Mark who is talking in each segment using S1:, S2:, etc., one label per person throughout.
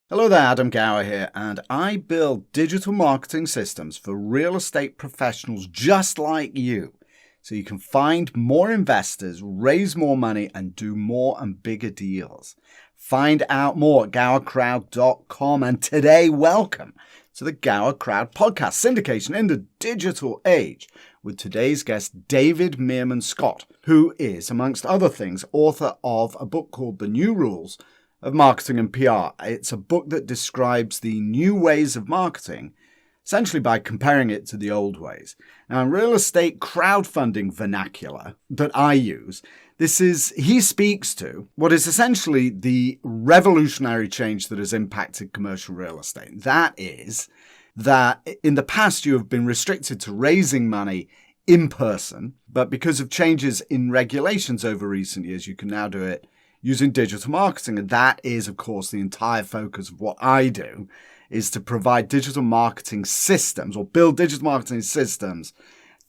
S1: Hello there, Adam Gower here, and I build digital marketing systems for real estate professionals just like you, so you can find more investors, raise more money, and do more and bigger deals. Find out more at gowercrowd.com, and today, welcome to the Gower Crowd podcast, syndication in the digital age, with today's guest, David Meerman Scott, who is, amongst other things, author of a book called The New Rules of Marketing and PR. It's a book that describes the new ways of marketing, essentially by comparing it to the old ways. Now, in real estate crowdfunding vernacular that I use, he speaks to what is essentially the revolutionary change that has impacted commercial real estate. That is that in the past you have been restricted to raising money in person, but because of changes in regulations over recent years, you can now do it using digital marketing. And that is, of course, the entire focus of what I do, is to provide digital marketing systems or build digital marketing systems,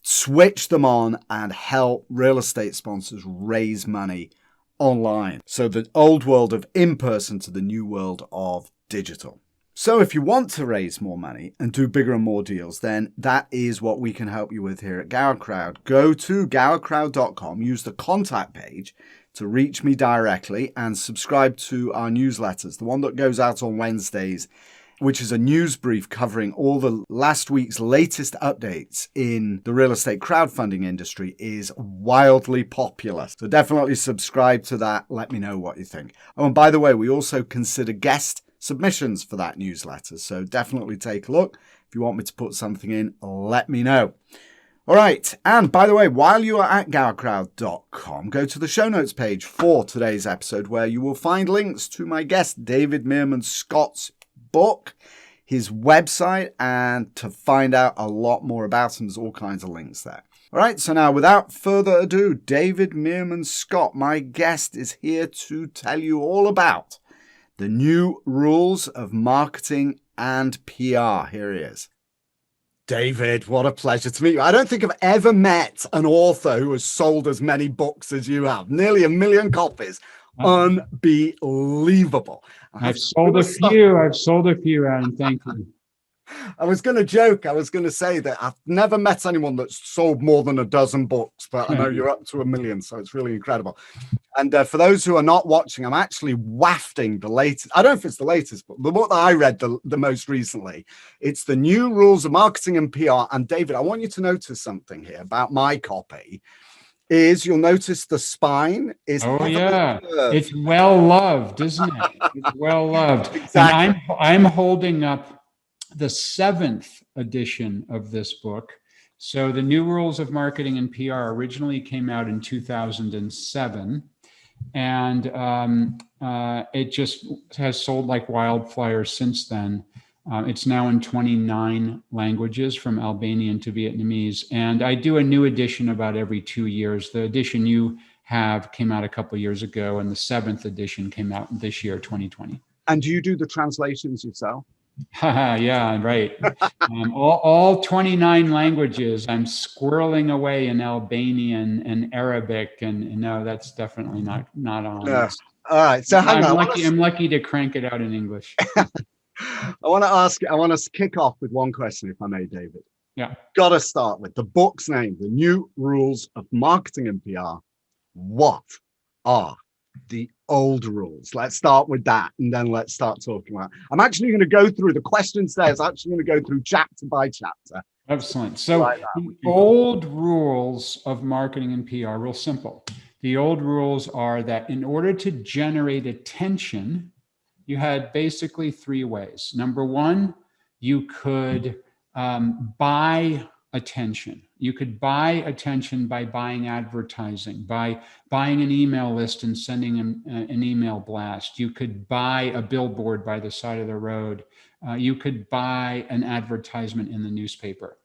S1: switch them on and help real estate sponsors raise money online. So the old world of in-person to the new world of digital. So if you want to raise more money and do bigger and more deals, then that is what we can help you with here at Gower Crowd. Go to gowercrowd.com, use the contact page to reach me directly, and subscribe to our newsletters. The one that goes out on Wednesdays, which is a news brief covering all the last week's latest updates in the real estate crowdfunding industry, is wildly popular. So definitely subscribe to that. Let me know what you think. Oh, and by the way, we also consider guest submissions for that newsletter. So definitely take a look. If you want me to put something in, let me know. All right. And by the way, while you are at gowercrowd.com, go to the show notes page for today's episode, where you will find links to my guest, David Meerman Scott's book, his website, and to find out a lot more about him. There's all kinds of links there. All right. So now, without further ado, David Meerman Scott, my guest, is here to tell you all about the new rules of marketing and PR. Here he is. David, what a pleasure to meet you. I don't think I've ever met an author who has sold as many books as you have. Nearly 1 million copies. Unbelievable.
S2: I've sold a few, Adam. Thank you.
S1: I was going to joke. I was going to say that I've never met anyone that's sold more than a dozen books, but I know you're up to 1 million, so it's really incredible. And for those who are not watching, I'm actually wafting the latest. I don't know if it's the latest, but the book that I read the most recently, it's The New Rules of Marketing and PR. And David, I want you to notice something here about my copy. You'll notice the spine is
S2: it's well loved, isn't it? It's well loved.
S1: Exactly.
S2: And I'm holding up the 7th edition of this book. So the New Rules of Marketing and PR originally came out in 2007, and it just has sold like wildfire since then. It's now in 29 languages, from Albanian to Vietnamese. And I do a new edition about every 2 years. The edition you have came out a couple of years ago, and the 7th edition came out this year, 2020.
S1: And do you do the translations yourself?
S2: Yeah, right. All 29 languages. I'm squirreling away in Albanian and Arabic, and no, that's definitely not on.
S1: No. All right. So hang on.
S2: I'm lucky to crank it out in English.
S1: I want to kick off with one question, if I may, David.
S2: Yeah.
S1: Got to start with the book's name, The New Rules of Marketing and PR. What are the old rules? Let's start with that, and then let's start talking about. I'm actually going to go through the questions there. I'm actually going to go through chapter by chapter.
S2: Excellent. So the old rules of marketing and PR are real simple. The old rules are that in order to generate attention, you had basically 3 ways. Number one, you could buy attention. You could buy attention by buying advertising, by buying an email list and sending an email blast. You could buy a billboard by the side of the road. You could buy an advertisement in the newspaper.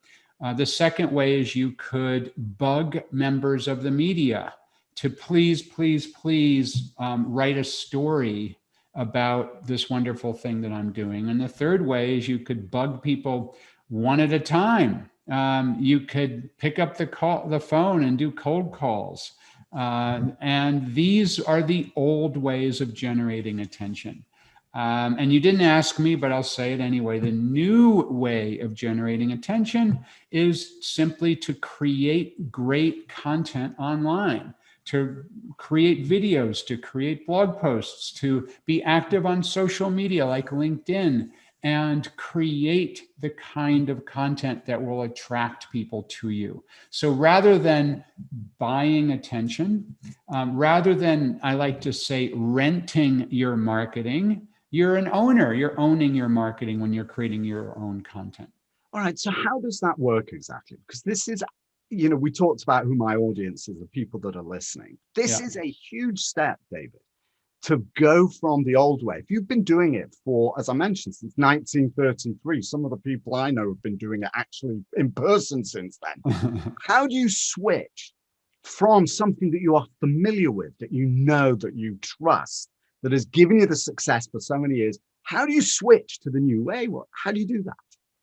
S2: The second way is you could bug members of the media to please write a story about this wonderful thing that I'm doing. And the third way is you could bug people one at a time. You could pick up the phone and do cold calls. And these are the old ways of generating attention. And you didn't ask me, but I'll say it anyway. The new way of generating attention is simply to create great content online, to create videos, to create blog posts, to be active on social media like LinkedIn, and create the kind of content that will attract people to you. So rather than buying attention, rather than, I like to say, renting your marketing, you're an owner. You're owning your marketing when you're creating your own content.
S1: All right. So how does that work exactly? Because this is, we talked about who my audience is, the people that are listening. This is a huge step, David, to go from the old way. If you've been doing it for, as I mentioned, since 1933, some of the people I know have been doing it actually in person since then. How do you switch from something that you are familiar with, that you know, that you trust, that has given you the success for so many years? How do you switch to the new way? How do you do that?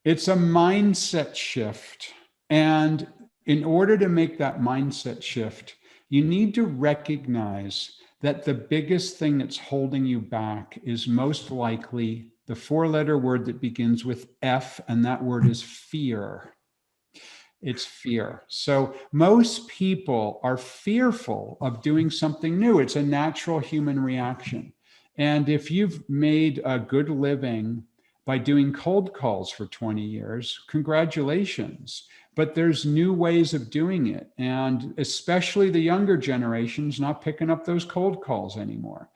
S2: It's a mindset shift. And in order to make that mindset shift, you need to recognize that the biggest thing that's holding you back is most likely the four-letter word that begins with F, and that word is fear. It's fear. So most people are fearful of doing something new. It's a natural human reaction. And if you've made a good living by doing cold calls for 20 years, congratulations. But there's new ways of doing it. And especially the younger generation's not picking up those cold calls anymore.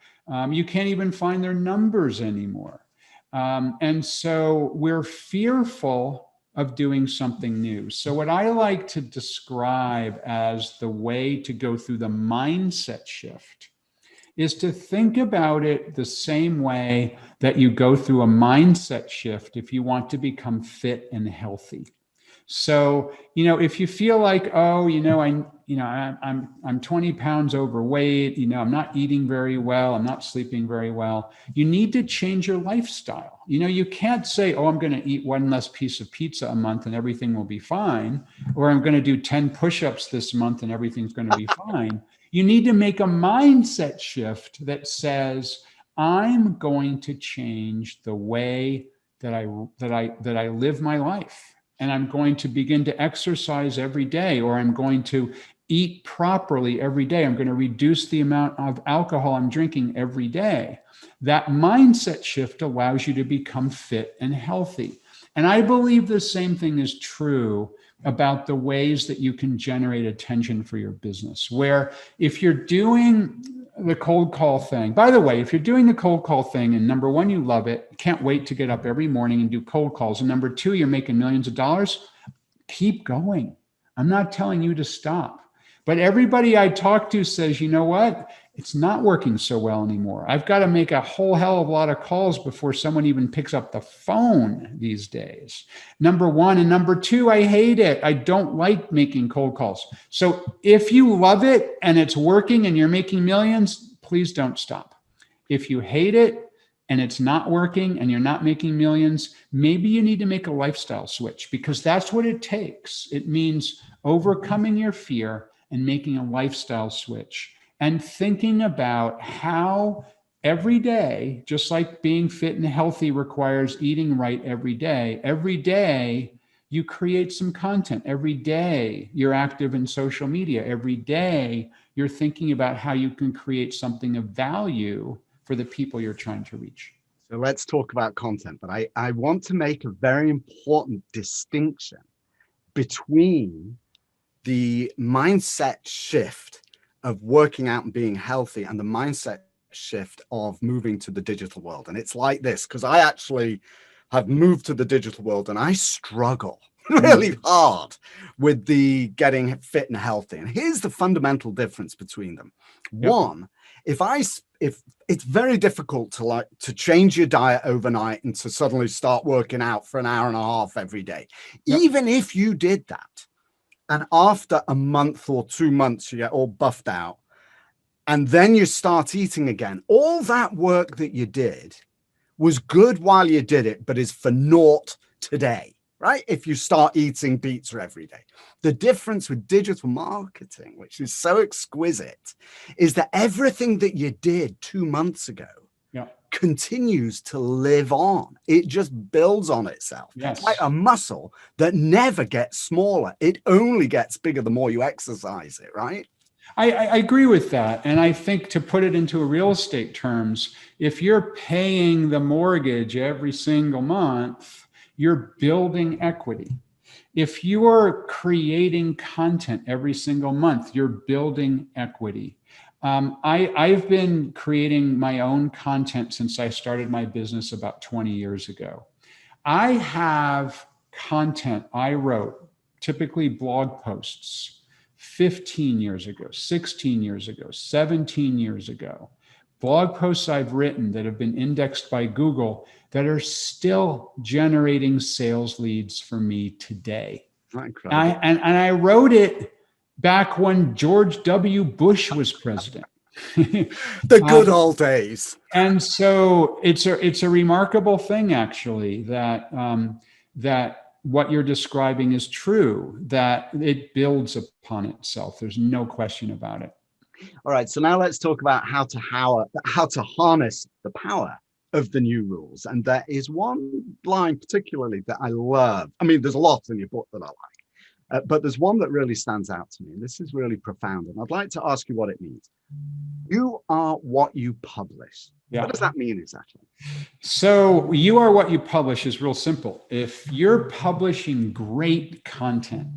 S2: You can't even find their numbers anymore. And so we're fearful of doing something new. So what I like to describe as the way to go through the mindset shift is to think about it the same way that you go through a mindset shift if you want to become fit and healthy. So, if you feel like, I'm 20 pounds overweight, I'm not eating very well, I'm not sleeping very well, you need to change your lifestyle. You can't say, I'm going to eat one less piece of pizza a month and everything will be fine, or I'm going to do 10 push-ups this month and everything's going to be fine. You need to make a mindset shift that says, I'm going to change the way that I live my life. And I'm going to begin to exercise every day, or I'm going to eat properly every day. I'm going to reduce the amount of alcohol I'm drinking every day. That mindset shift allows you to become fit and healthy. And I believe the same thing is true about the ways that you can generate attention for your business, where if you're doing the cold call thing, by the way, if you're doing the cold call thing, and number one, you love it, can't wait to get up every morning and do cold calls, and number two, you're making millions of dollars, keep going. I'm not telling you to stop. But everybody I talk to says, you know what? It's not working so well anymore. I've got to make a whole hell of a lot of calls before someone even picks up the phone these days. Number one. And number two, I hate it. I don't like making cold calls. So if you love it and it's working and you're making millions, please don't stop. If you hate it and it's not working and you're not making millions, maybe you need to make a lifestyle switch, because that's what it takes. It means overcoming your fear and making a lifestyle switch and thinking about how every day, just like being fit and healthy requires eating right every day you create some content. Every day you're active in social media. Every day you're thinking about how you can create something of value for the people you're trying to reach.
S1: So let's talk about content, but I want to make a very important distinction between the mindset shift of working out and being healthy and the mindset shift of moving to the digital world. And it's like this, because I actually have moved to the digital world and I struggle really hard with the getting fit and healthy. And here's the fundamental difference between them. Yep. One, if it's very difficult to change your diet overnight and to suddenly start working out for an hour and a half every day. Yep. Even if you did that, and after a month or 2 months, you get all buffed out, and then you start eating again, all that work that you did was good while you did it, but is for naught today, right? If you start eating pizza every day. The difference with digital marketing, which is so exquisite, is that everything that you did 2 months ago continues to live on. It just builds on itself.
S2: Yes.
S1: It's like a muscle that never gets smaller. It only gets bigger the more you exercise it, right?
S2: I agree with that. And I think, to put it into real estate terms, if you're paying the mortgage every single month, you're building equity. If you are creating content every single month, you're building equity. I've been creating my own content since I started my business about 20 years ago. I have content I wrote, typically blog posts, 15 years ago, 16 years ago, 17 years ago, blog posts I've written that have been indexed by Google that are still generating sales leads for me today.
S1: Incredible.
S2: And I wrote it back when George W. Bush was president.
S1: The good old days.
S2: And so it's a remarkable thing, actually, that that what you're describing is true, that it builds upon itself. There's no question about it.
S1: All right, so now let's talk about how to harness the power of the new rules. And there is one line particularly that I love. I mean, there's a lot in your book that I like, but there's one that really stands out to me. And this is really profound. And I'd like to ask you what it means. You are what you publish. Yeah. What does that mean exactly?
S2: So you are what you publish is real simple. If you're publishing great content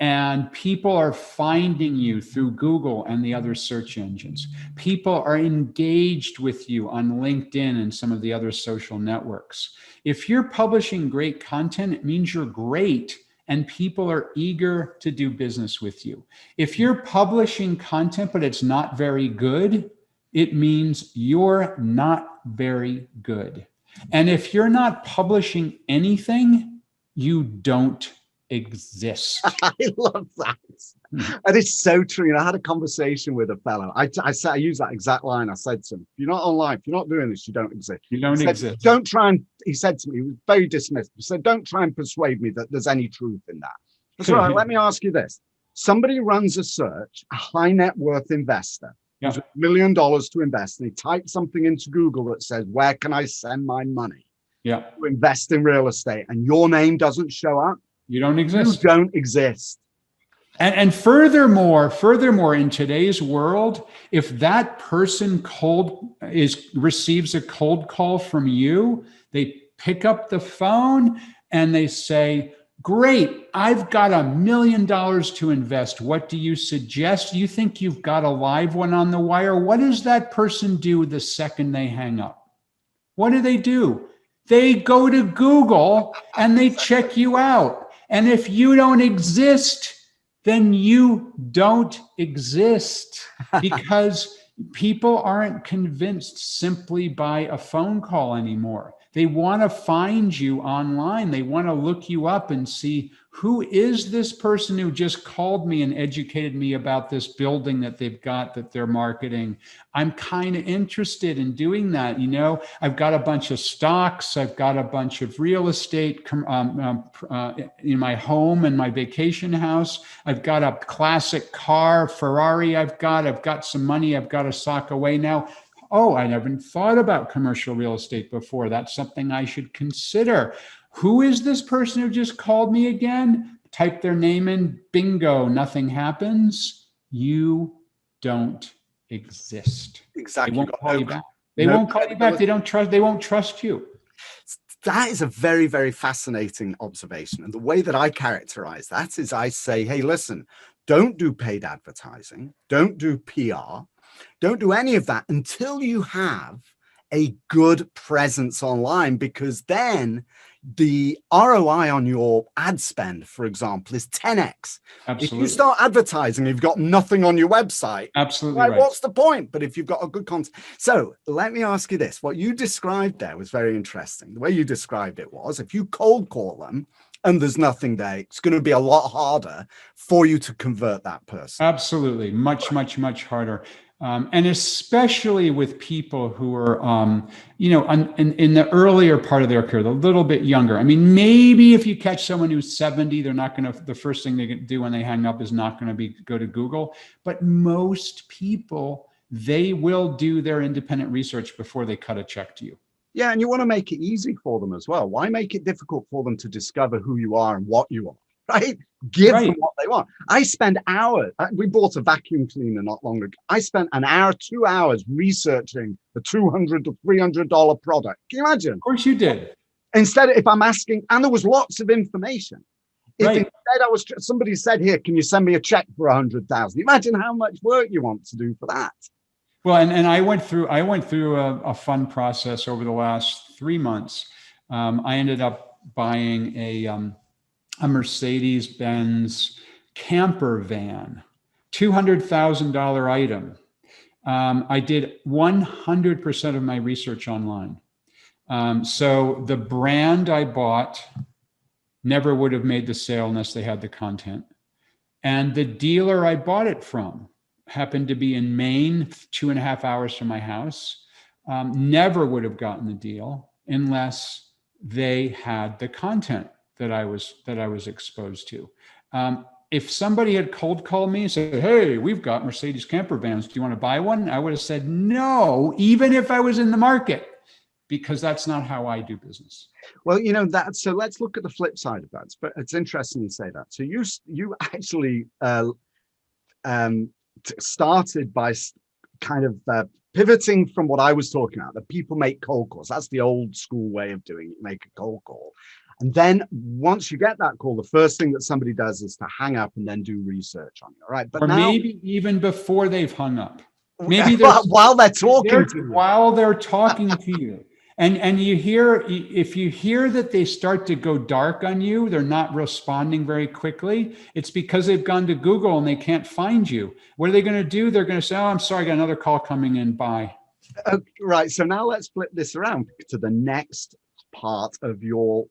S2: and people are finding you through Google and the other search engines, people are engaged with you on LinkedIn and some of the other social networks. If you're publishing great content, it means you're great and people are eager to do business with you. If you're publishing content, but it's not very good, it means you're not very good. And if you're not publishing anything, you don't exist.
S1: I love that. And it's so true. You know, I had a conversation with a fellow. I used that exact line. I said to him, if you're not online, if you're not doing this, you don't exist.
S2: You don't exist.
S1: Don't try and, he said to me, he was very dismissive. He said, don't try and persuade me that there's any truth in that. That's all right. Let me ask you this. Somebody runs a search, a high net worth investor, who's $1 million to invest, and he types something into Google that says, where can I send my money to invest in real estate? And your name doesn't show up.
S2: You don't exist.
S1: You don't exist.
S2: And furthermore, in today's world, if that person receives a cold call from you, they pick up the phone and they say, great, I've got $1 million to invest. What do you suggest? You think you've got a live one on the wire? What does that person do the second they hang up? What do? They go to Google and they check you out. And if you don't exist, then you don't exist, because people aren't convinced simply by a phone call anymore. They want to find you online. They want to look you up and see, who is this person who just called me and educated me about this building that they've got that they're marketing? I'm kind of interested in doing that. You know, I've got a bunch of stocks. I've got a bunch of real estate in my home and my vacation house. I've got a classic car, Ferrari. I've got some money. I've got to sock away now. Oh, I never thought about commercial real estate before. That's something I should consider. Who is this person who just called me again? Type their name in, bingo, nothing happens. You don't exist.
S1: Exactly.
S2: They won't call you back. They won't call you back. They won't trust you.
S1: That is a very, very fascinating observation. And the way that I characterize that is I say, hey, listen, don't do paid advertising. Don't do PR. Don't do any of that until you have a good presence online, because then the ROI on your ad spend, for example, is 10x.
S2: Absolutely.
S1: If you start advertising, you've got nothing on your website.
S2: Absolutely.
S1: Right,
S2: right.
S1: What's the point? But if you've got a good content. So let me ask you this. What you described there was very interesting. The way you described it was, if you cold call them and there's nothing there, it's going to be a lot harder for you to convert that person.
S2: Absolutely. Much, much, much harder. And especially with people who are, in the earlier part of their career, a little bit younger. I mean, maybe if you catch someone who's 70, they're not going to, the first thing they do when they hang up is not going to be go to Google. But most people, they will do their independent research before they cut a check to you.
S1: Yeah, and you want to make it easy for them as well. Why make it difficult for them to discover who you are and what you are, right? Give them what they want. I spend hours. We bought a vacuum cleaner not long ago. I spent an hour, 2 hours researching the $200 to $300 product. Can you imagine?
S2: Of course you did.
S1: Instead, if I'm asking, and there was lots of information. If instead somebody said, here, can you send me a check for 100,000? Imagine how much work you want to do for that.
S2: Well, and I went through a fun process over the last 3 months. I ended up buying a Mercedes-Benz camper van, $200,000 item. I did 100% of my research online. So the brand I bought never would have made the sale unless they had the content. And the dealer I bought it from happened to be in Maine, 2.5 hours from my house. Never would have gotten the deal unless they had the content that I was exposed to. If somebody had cold called me and said, hey, we've got Mercedes camper vans, do you want to buy one? I would have said no, even if I was in the market, because that's not how I do business.
S1: Well, so let's look at the flip side of that. But it's interesting you say that. So you actually started by kind of pivoting from what I was talking about, that people make cold calls. That's the old school way of doing it. Make a cold call. And then once you get that call, the first thing that somebody does is to hang up and then do research on you. All right. But
S2: or
S1: now,
S2: maybe even before they've hung up.
S1: Maybe while they're talking to you.
S2: While they're talking to you. And if you hear that they start to go dark on you, they're not responding very quickly, it's because they've gone to Google and they can't find you. What are they going to do? They're going to say, oh, I'm sorry, I got another call coming in, bye.
S1: Right, so now let's flip this around to the next part of your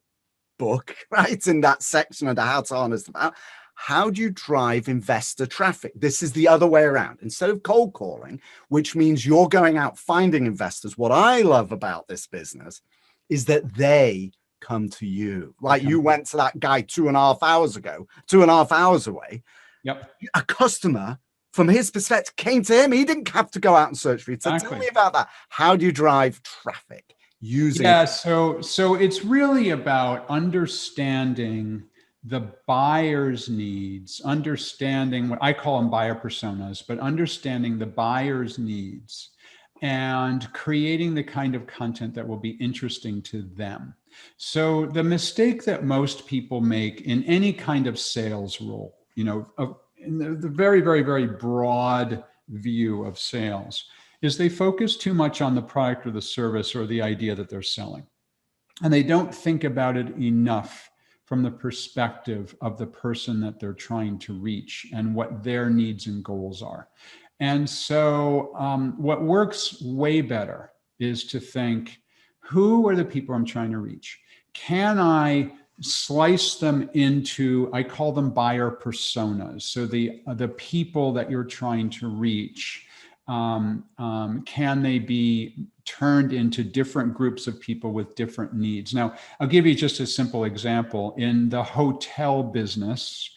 S1: book, right? In that section of How to Harness the Power. How do you drive investor traffic? This is the other way around. Instead of cold calling, which means you're going out finding investors, what I love about this business is that they come to you. Like you went to that guy 2.5 hours ago, 2.5 hours away.
S2: Yep.
S1: A customer, from his perspective, came to him. He didn't have to go out and search for you. So tell me about that. How do you drive traffic using?
S2: Yeah, so it's really about understanding the buyer's needs, understanding what I call them buyer personas, but understanding the buyer's needs and creating the kind of content that will be interesting to them. So the mistake that most people make in any kind of sales role, in the very, very, very broad view of sales, is they focus too much on the product or the service or the idea that they're selling. And they don't think about it enough from the perspective of the person that they're trying to reach and what their needs and goals are. And so what works way better is to think, who are the people I'm trying to reach? Can I slice them into, I call them buyer personas. So the people that you're trying to reach, can they be turned into different groups of people with different needs? Now, I'll give you just a simple example. In the hotel business,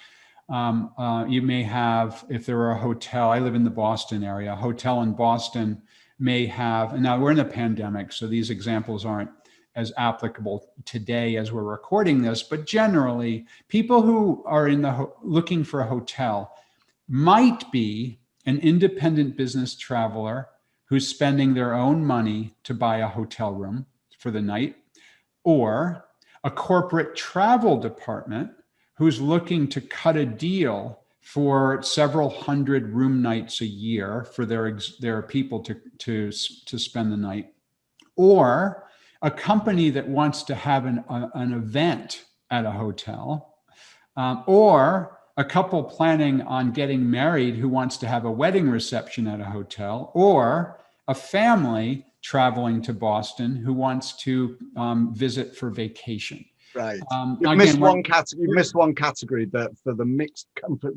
S2: you may have, if there were a hotel, I live in the Boston area, a hotel in Boston may have, and now we're in a pandemic, so these examples aren't as applicable today as we're recording this, but generally, people who are looking for a hotel might be an independent business traveler who's spending their own money to buy a hotel room for the night, or a corporate travel department who's looking to cut a deal for several hundred room nights a year for their people to spend the night, or a company that wants to have an event at a hotel, or a couple planning on getting married who wants to have a wedding reception at a hotel, or a family traveling to Boston who wants to visit for vacation.
S1: Right. You've missed one category that for the mixed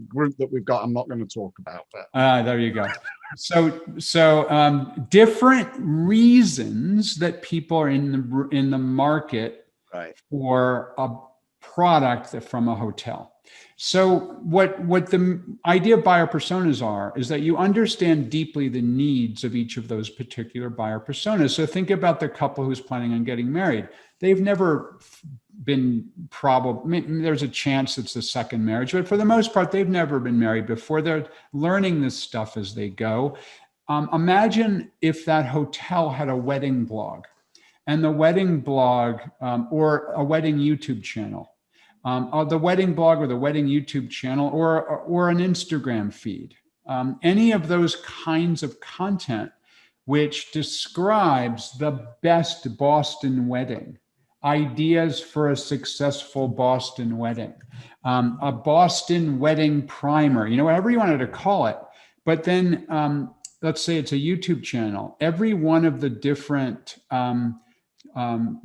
S1: group that we've got, I'm not going to talk about. But.
S2: There you go. So different reasons that people are in the market
S1: right.
S2: for a product from a hotel. So what the idea of buyer personas is that you understand deeply the needs of each of those particular buyer personas. So think about the couple who's planning on getting married. They've never been there's a chance it's the second marriage, but for the most part, they've never been married before. They're learning this stuff as they go. Imagine if that hotel had a wedding blog, and the wedding blog or a wedding YouTube channel. The wedding blog or the wedding YouTube channel or an Instagram feed. Any of those kinds of content which describes the best Boston wedding, ideas for a successful Boston wedding, a Boston wedding primer, whatever you wanted to call it. But then let's say it's a YouTube channel. Every one of the different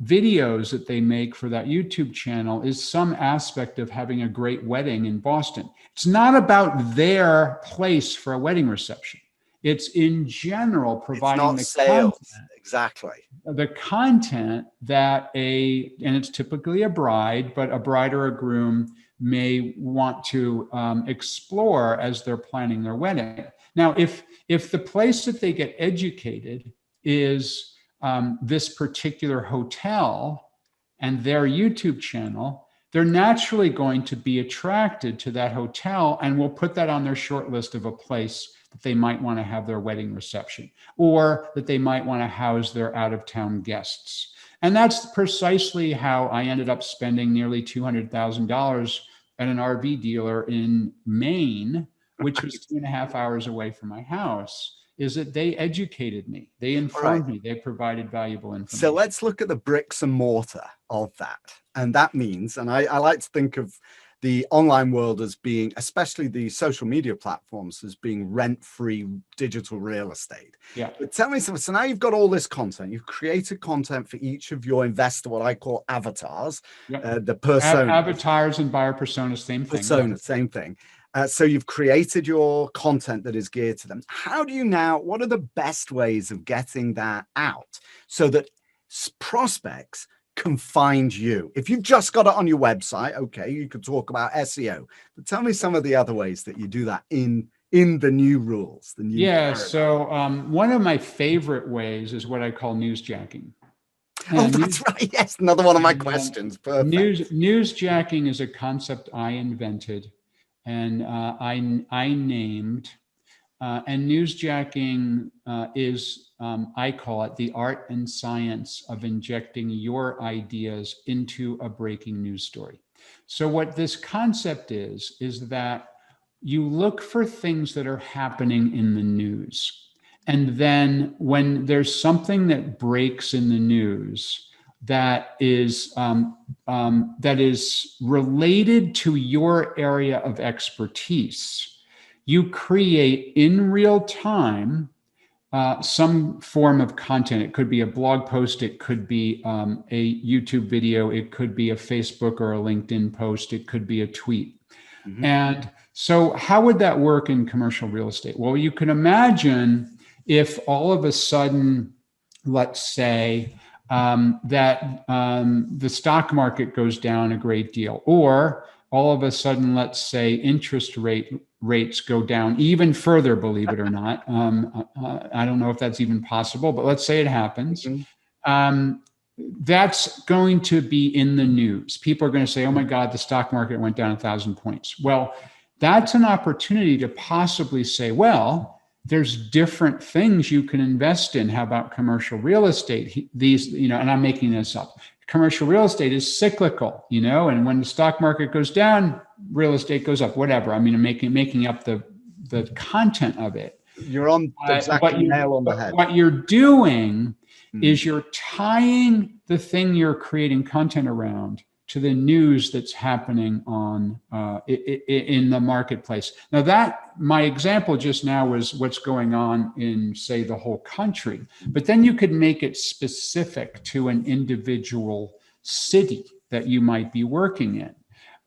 S2: videos that they make for that YouTube channel is some aspect of having a great wedding in Boston. It's not about their place for a wedding reception. It's in general providing the
S1: sales.
S2: Content,
S1: exactly.
S2: The content that and it's typically a bride, but a bride or a groom may want to explore as they're planning their wedding. Now, if the place that they get educated is this particular hotel and their YouTube channel, they're naturally going to be attracted to that hotel and will put that on their short list of a place that they might want to have their wedding reception, or that they might want to house their out-of-town guests. And that's precisely how I ended up spending nearly $200,000 at an RV dealer in Maine, which was 2.5 hours away from my house. Is that they educated me, they informed me, they provided valuable information.
S1: So let's look at the bricks and mortar of that. And that means, and I like to think of the online world as being, especially the social media platforms, as being rent-free digital real estate.
S2: Yeah.
S1: But tell me something. So now you've got all this content. You've created content for each of your investor, what I call avatars, the persona.
S2: Avatars and buyer personas, same thing.
S1: Persona, same thing. So you've created your content that is geared to them. How do you now, what are the best ways of getting that out so that prospects can find you? If you've just got it on your website, okay, you could talk about SEO, but tell me some of the other ways that you do that in the new rules. The new paradigm.
S2: So one of my favorite ways is what I call newsjacking.
S1: Oh, that's right. Yes, another one of my questions. Perfect.
S2: Newsjacking is a concept I invented. And I named, and newsjacking is, I call it the art and science of injecting your ideas into a breaking news story. So what this concept is that you look for things that are happening in the news. And then when there's something that breaks in the news, that is related to your area of expertise, you create in real time some form of content. It could be a blog post, it could be a YouTube video, it could be a Facebook or a LinkedIn post, it could be a tweet. Mm-hmm. And so how would that work in commercial real estate? Well, you can imagine if all of a sudden, let's say, that the stock market goes down a great deal, or all of a sudden, let's say interest rates go down even further, believe it or not. I don't know if that's even possible, but let's say it happens. Mm-hmm. That's going to be in the news. People are going to say, oh my God, the stock market went down 1,000 points. Well, that's an opportunity to possibly say, well, there's different things you can invest in. How about commercial real estate? These, and I'm making this up. Commercial real estate is cyclical, and when the stock market goes down, real estate goes up, whatever. I mean, I'm making up the content of it.
S1: You're on exactly nail on the head.
S2: What you're doing is you're tying the thing you're creating content around to the news that's happening on in the marketplace. Now that my example just now was what's going on in, say, the whole country, but then you could make it specific to an individual city that you might be working in.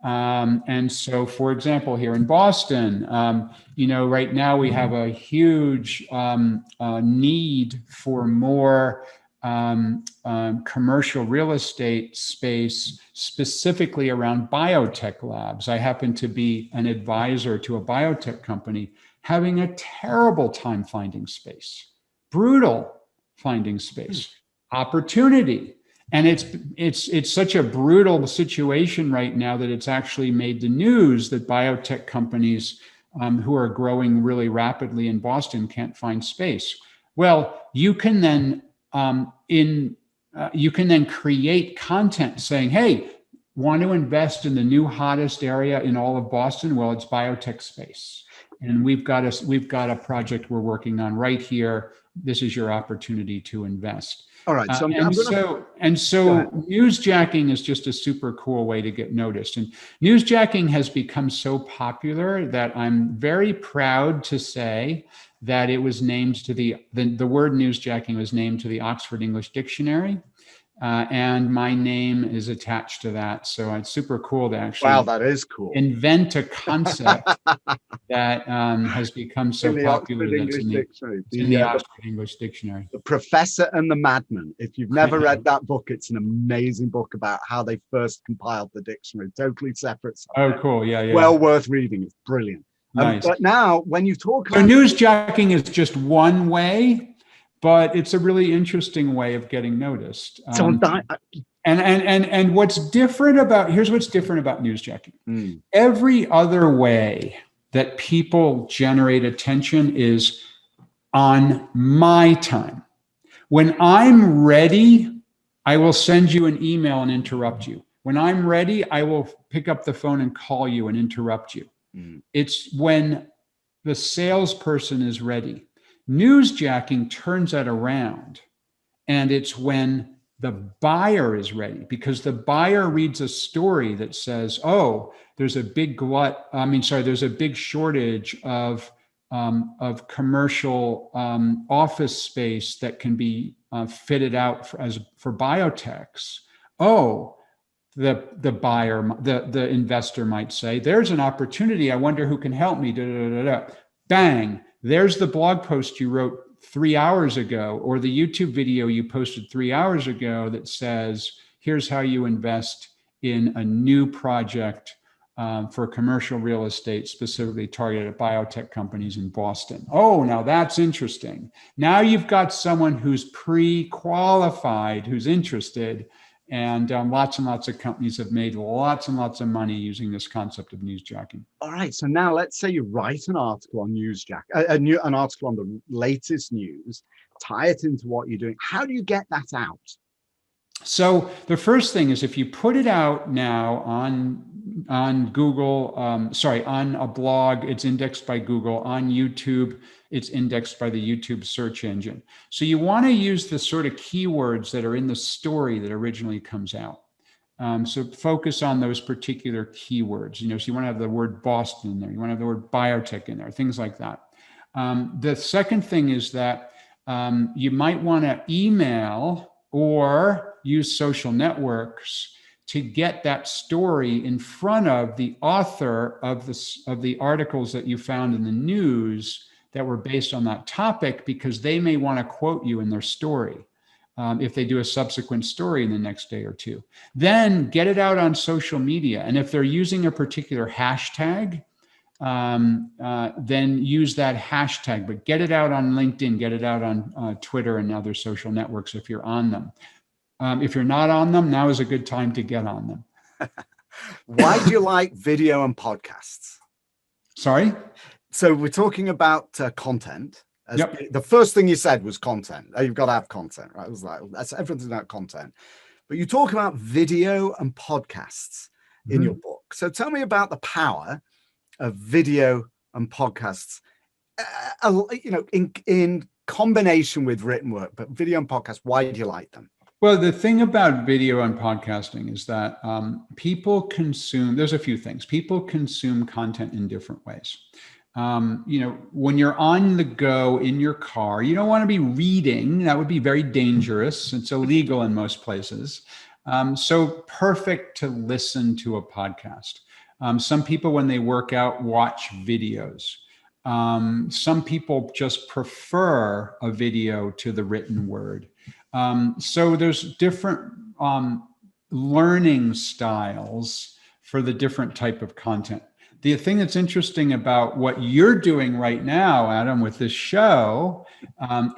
S2: And so, for example, here in Boston, right now we have a huge need for more commercial real estate space, specifically around biotech labs. I happen to be an advisor to a biotech company having a terrible time finding space, brutal finding space, opportunity. And it's such a brutal situation right now that it's actually made the news that biotech companies who are growing really rapidly in Boston can't find space. Well, you can then create content saying, "Hey, want to invest in the new hottest area in all of Boston? Well, it's biotech space, and we've got a project we're working on right here. This is your opportunity to invest."
S1: All right. So
S2: newsjacking is just a super cool way to get noticed. And newsjacking has become so popular that I'm very proud to say that it was named to the word newsjacking was named to the Oxford English Dictionary. And my name is attached to that. So it's super cool to actually
S1: that is cool.
S2: Invent a concept that has become so popular that's in the Oxford English Dictionary.
S1: The Professor and the Madman. If you've never read that book, it's an amazing book about how they first compiled the dictionary. Totally separate subject.
S2: Oh, cool. Yeah.
S1: Well worth reading. It's brilliant.
S2: Nice.
S1: But now, when you talk about...
S2: So newsjacking is just one way, but it's a really interesting way of getting noticed. And what's different about, here's what's different about newsjacking. Every other way that people generate attention is on my time. When I'm ready, I will send you an email and interrupt you. When I'm ready, I will pick up the phone and call you and interrupt you. It's when the salesperson is ready. Newsjacking turns that around, and it's when the buyer is ready, because the buyer reads a story that says, "Oh, there's a big shortage of commercial office space that can be fitted out for biotechs." Oh, the buyer, the investor might say, "There's an opportunity. I wonder who can help me." Bang! There's the blog post you wrote 3 hours ago, or the YouTube video you posted 3 hours ago that says, "Here's how you invest in a new project for commercial real estate, specifically targeted at biotech companies in Boston." Oh, now that's interesting. Now you've got someone who's pre-qualified, who's interested, and lots and lots of companies have made lots and lots of money using this concept of newsjacking.
S1: All right. So now let's say you write an article on Newsjack, an article on the latest news, tie it into what you're doing. How do you get that out?
S2: So the first thing is, if you put it out now on Google, on a blog, it's indexed by Google. On YouTube, it's indexed by the YouTube search engine. So you want to use the sort of keywords that are in the story that originally comes out. So focus on those particular keywords. So you want to have the word Boston in there. You want to have the word biotech in there, things like that. The second thing is that you might want to email or use social networks to get that story in front of the author of the articles that you found in the news that were based on that topic, because they may want to quote you in their story if they do a subsequent story in the next day or two. Then get it out on social media. And if they're using a particular hashtag, then use that hashtag, but get it out on LinkedIn, get it out on Twitter and other social networks if you're on them. If you're not on them, now is a good time to get on them.
S1: Why do you like video and podcasts?
S2: Sorry?
S1: So we're talking about content.
S2: Yep.
S1: The first thing you said was content. You've got to have content, right? It was like, that's everything's about content. But you talk about video and podcasts in your book. So tell me about the power of video and podcasts, in combination with written work, but video and podcasts, why do you like them?
S2: Well, the thing about video and podcasting is that people consume, there's a few things. People consume content in different ways. When you're on the go in your car, you don't want to be reading. That would be very dangerous. It's illegal in most places. So perfect to listen to a podcast. Some people, when they work out, watch videos. Some people just prefer a video to the written word. So there's different learning styles for the different type of content. The thing that's interesting about what you're doing right now, Adam, with this show,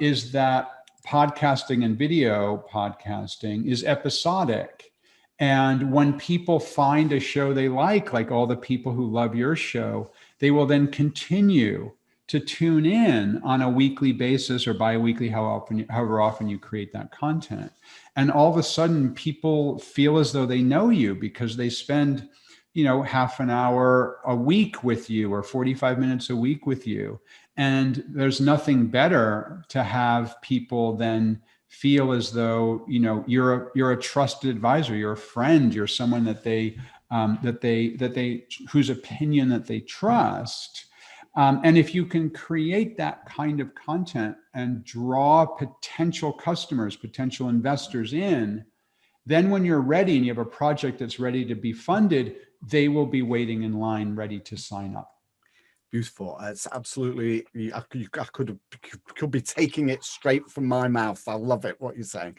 S2: is that podcasting and video podcasting is episodic. And when people find a show they like all the people who love your show, they will then continue to tune in on a weekly basis or bi-weekly, however often you create that content. And all of a sudden, people feel as though they know you because they spend half an hour a week with you or 45 minutes a week with you. And there's nothing better to have people then feel as though, you're a trusted advisor, you're a friend, you're someone that they whose opinion that they trust. And if you can create that kind of content and draw potential customers, potential investors in, then when you're ready and you have a project that's ready to be funded, they will be waiting in line, ready to sign up.
S1: Beautiful. It's absolutely, I could be taking it straight from my mouth. I love it, what you're saying.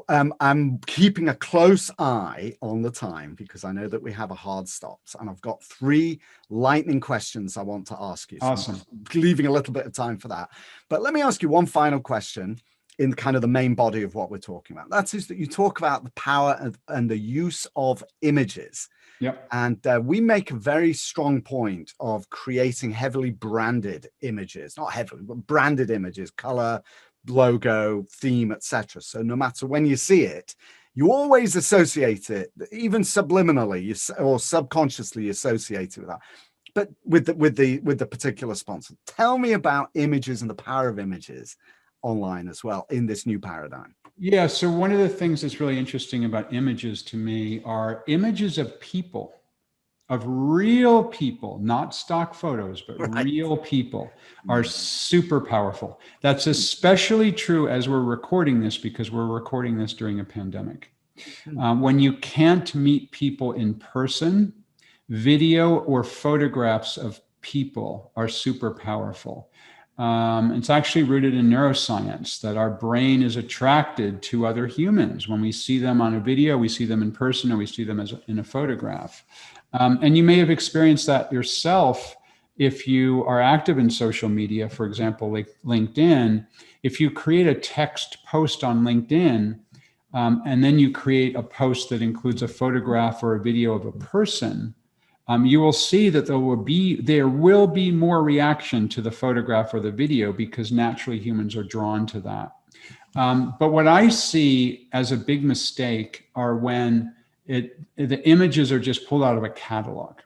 S1: I'm keeping a close eye on the time because I know that we have a hard stop, and I've got 3 lightning questions I want to ask you. So
S2: Awesome.
S1: I'm leaving a little bit of time for that. But let me ask you one final question in kind of the main body of what we're talking about. That is that you talk about the power and the use of images.
S2: Yep.
S1: And we make a very strong point of creating heavily branded images, not heavily, but branded images, color, logo, theme, etc. So no matter when you see it, you always associate it, even subliminally or subconsciously associate it with that. But with the particular sponsor. Tell me about images and the power of images online as well in this new paradigm.
S2: Yeah, so one of the things that's really interesting about images to me are images of people, of real people, not stock photos, but real people are super powerful. That's especially true as we're recording this because we're recording this during a pandemic. When you can't meet people in person, video or photographs of people are super powerful. It's actually rooted in neuroscience that our brain is attracted to other humans. When we see them on a video, we see them in person, or we see them in a photograph. And you may have experienced that yourself if you are active in social media, for example, like LinkedIn. If you create a text post on LinkedIn, and then you create a post that includes a photograph or a video of a person, you will see that there will be more reaction to the photograph or the video because naturally humans are drawn to that. But what I see as a big mistake are when the images are just pulled out of a catalog,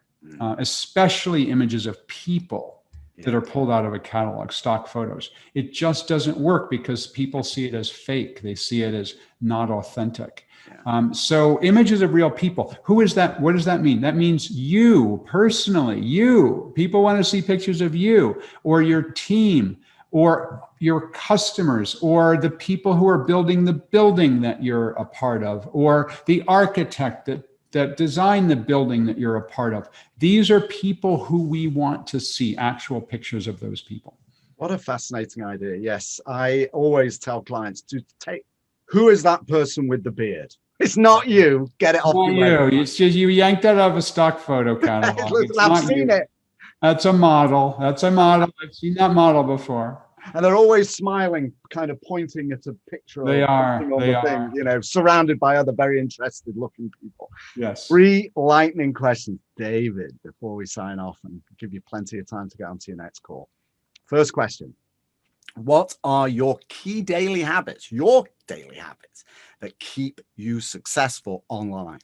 S2: especially images of people that are pulled out of a catalog, stock photos. It just doesn't work because people see it as fake. They see it as not authentic. So images of real people. Who is that? What does that mean? That means you personally, you. People want to see pictures of you or your team or your customers or the people who are building the building that you're a part of or the architect that designed the building that you're a part of. These are people who we want to see actual pictures of those people.
S1: What a fascinating idea. Yes, I always tell clients to take, who is that person with the beard? It's not you. Get it off
S2: your you. It's just you yanked that out of a stock photo catalog.
S1: I've seen it.
S2: That's a model. That's a model. I've seen that model before.
S1: And they're always smiling, kind of pointing at a picture.
S2: They are. They are.
S1: Thing, surrounded by other very interested looking people.
S2: Yes.
S1: 3 lightning questions, David, before we sign off and give you plenty of time to get onto your next call. First question. What are your key daily habits, that keep you successful online?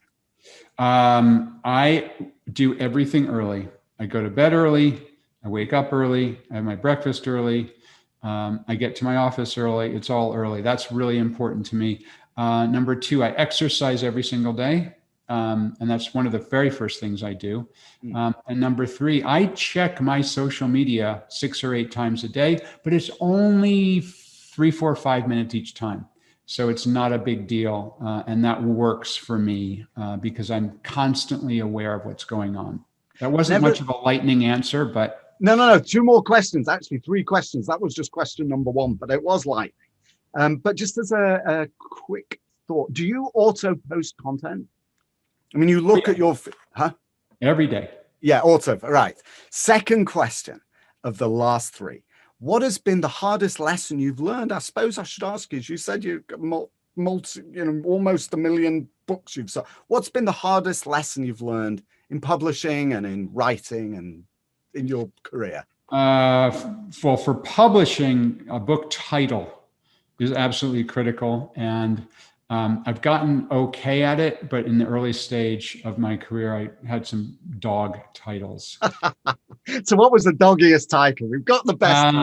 S2: I do everything early. I go to bed early. I wake up early. I have my breakfast early. I get to my office early. It's all early. That's really important to me. Number 2, I exercise every single day. And that's one of the very first things I do. And number 3, I check my social media 6 or 8 times a day, but it's only 3, 4, 5 minutes each time. So it's not a big deal. And that works for me because I'm constantly aware of what's going on. That wasn't much of a lightning answer, but.
S1: No. 2 more questions, actually 3 questions. That was just question number 1, but it was lightning. But just as a quick thought, do you auto post content? I mean, you look at your,
S2: Every day.
S1: Yeah, auto, right. Second question of the last three. What has been the hardest lesson you've learned? I suppose I should ask you, you said you've got almost 1 million books you've sold. What's been the hardest lesson you've learned in publishing and in writing and in your career?
S2: Well, for publishing, a book title is absolutely critical. And I've gotten okay at it, but in the early stage of my career, I had some dog titles.
S1: So what was the doggiest title? We've got the best.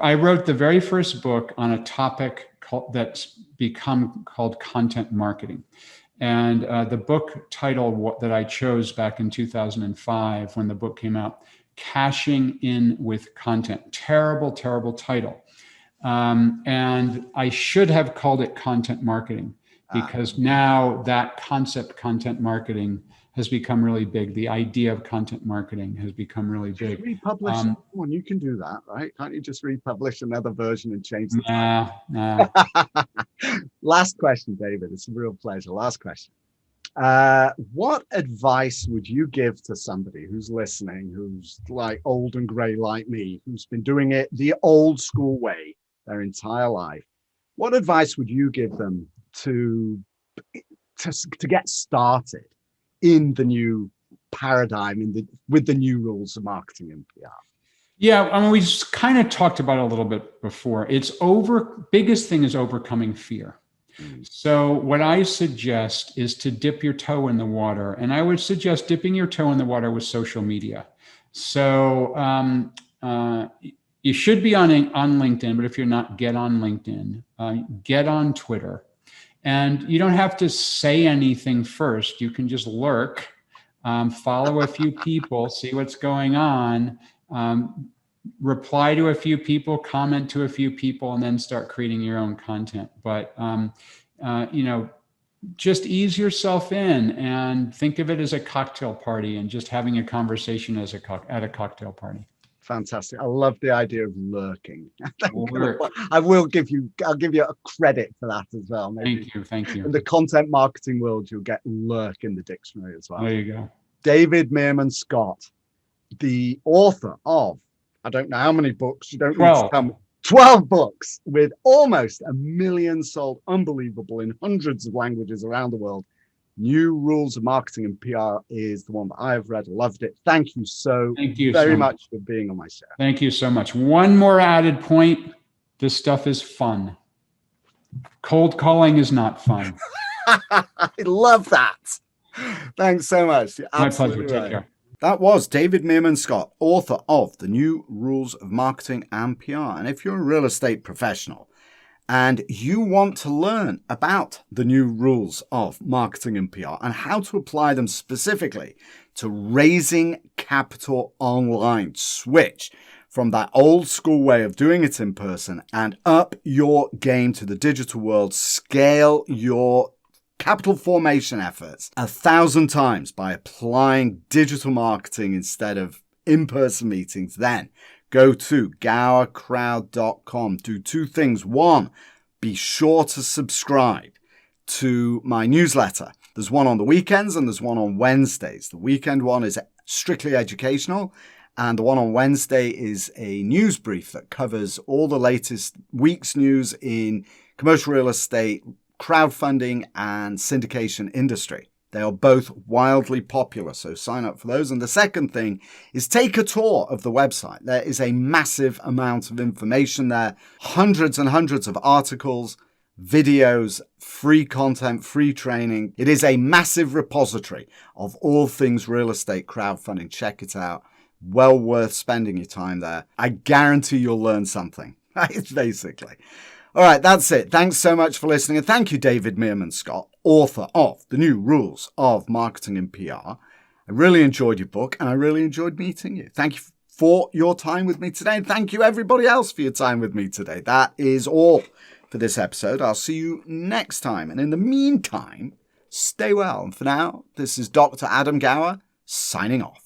S2: I wrote the very first book on a topic that's become called content marketing. And the book title that I chose back in 2005, when the book came out, Cashing In with Content. Terrible, terrible title. And I should have called it content marketing, because now that concept, content marketing, has become really big. The idea of content marketing has become really big.
S1: Republish one. You can do that, right? Can't you just republish another version and change the title?
S2: Nah.
S1: Last question, David. It's a real pleasure. Last question. What advice would you give to somebody who's listening, who's like old and gray like me, who's been doing it the old school way their entire life? What advice would you give them to get started in the new paradigm, with the new rules of marketing and PR?
S2: Yeah, I mean, we just kind of talked about it a little bit before. Biggest thing is overcoming fear. So what I suggest is to dip your toe in the water. And I would suggest dipping your toe in the water with social media. So you should be on LinkedIn, but if you're not, get on LinkedIn, get on Twitter. And you don't have to say anything first. You can just lurk, follow a few people, see what's going on, reply to a few people, comment to a few people, and then start creating your own content. But, just ease yourself in and think of it as a cocktail party and just having a conversation at a cocktail party.
S1: Fantastic. I love the idea of lurking. I'll give you a credit for that as well. Maybe.
S2: Thank you.
S1: In the content marketing world, you'll get lurk in the dictionary as well.
S2: There you go.
S1: David Meerman Scott, the author of, I don't know how many books, you don't
S2: 12.
S1: need to tell me, 12 books with almost 1 million sold, unbelievable, in hundreds of languages around the world. New Rules of Marketing and PR is the one that I have read, loved it. Thank you very much for being on my show.
S2: Thank you so much. One more added point. This stuff is fun. Cold calling is not fun.
S1: I love that. Thanks so much.
S2: My pleasure. Take care.
S1: That was David Meerman Scott, author of The New Rules of Marketing and PR. And if you're a real estate professional and you want to learn about the new rules of marketing and PR and how to apply them specifically to raising capital online, switch from that old school way of doing it in person and up your game to the digital world, scale your capital formation efforts 1,000 times by applying digital marketing instead of in-person meetings, then go to gowercrowd.com. Do two things. One, be sure to subscribe to my newsletter. There's one on the weekends and there's one on Wednesdays. The weekend one is strictly educational, and the one on Wednesday is a news brief that covers all the latest week's news in commercial real estate, crowdfunding, and syndication industry. They are both wildly popular, so sign up for those. And the second thing is take a tour of the website. There is a massive amount of information there, hundreds and hundreds of articles, videos, free content, free training. It is a massive repository of all things real estate crowdfunding. Check it out. Well worth spending your time there. I guarantee you'll learn something. It's basically. All right, that's it. Thanks so much for listening. And thank you, David Meerman Scott, author of The New Rules of Marketing and PR. I really enjoyed your book and I really enjoyed meeting you. Thank you for your time with me today. And thank you, everybody else, for your time with me today. That is all for this episode. I'll see you next time. And in the meantime, stay well. And for now, this is Dr. Adam Gower signing off.